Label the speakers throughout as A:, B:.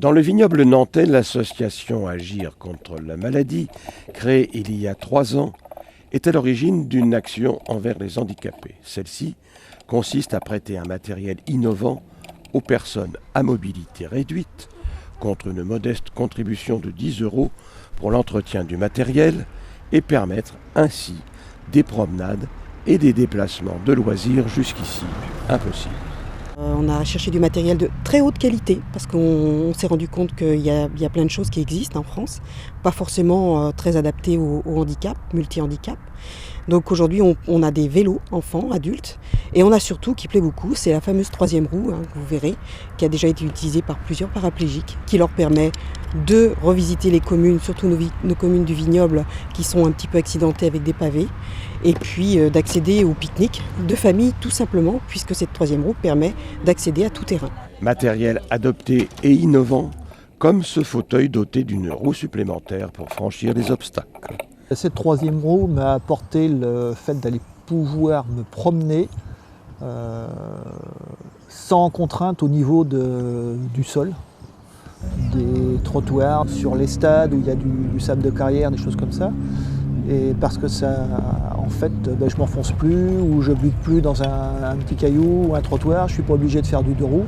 A: Dans le vignoble nantais, l'association Agir contre la maladie, créée il y a 3 ans, est à l'origine d'une action envers les handicapés. Celle-ci consiste à prêter un matériel innovant aux personnes à mobilité réduite, contre une modeste contribution de 10 € pour l'entretien du matériel, et permettre ainsi des promenades et des déplacements de loisirs jusqu'ici impossibles.
B: On a cherché du matériel de très haute qualité parce qu'on s'est rendu compte qu'il y a plein de choses qui existent en France, pas forcément très adaptées au handicap, multi-handicap. Donc aujourd'hui on a des vélos enfants, adultes, et on a surtout, qui plaît beaucoup, c'est la fameuse 3e roue, que vous verrez, qui a déjà été utilisée par plusieurs paraplégiques, qui leur permet de revisiter les communes, surtout nos communes du vignoble qui sont un petit peu accidentées avec des pavés, et puis d'accéder au pique-nique de famille tout simplement, puisque cette 3e roue permet d'accéder à tout terrain.
A: Matériel adopté et innovant, comme ce fauteuil doté d'une roue supplémentaire pour franchir les obstacles.
C: Cette 3e roue m'a apporté le fait d'aller pouvoir me promener sans contrainte au niveau du sol, des trottoirs, sur les stades où il y a du sable de carrière, des choses comme ça. Et parce que ça, en fait, je m'enfonce plus ou je bute plus dans un petit caillou ou un trottoir, je suis pas obligé de faire du 2 roues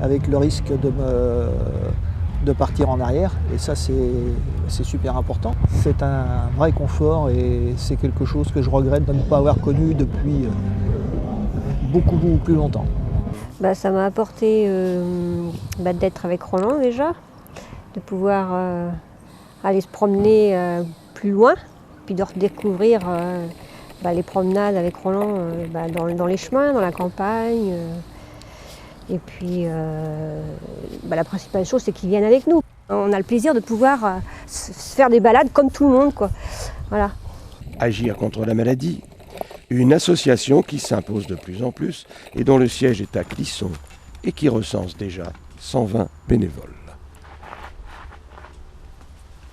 C: avec le risque de partir en arrière, et ça c'est super important. C'est un vrai confort et c'est quelque chose que je regrette de ne pas avoir connu depuis beaucoup plus longtemps.
D: Ça m'a apporté d'être avec Roland déjà, de pouvoir aller se promener plus loin, puis de redécouvrir les promenades avec Roland dans les chemins, dans la campagne. Et puis, la principale chose, c'est qu'ils viennent avec nous. On a le plaisir de pouvoir se faire des balades comme tout le monde, quoi. Voilà.
A: Agir contre la maladie, une association qui s'impose de plus en plus et dont le siège est à Clisson et qui recense déjà 120 bénévoles.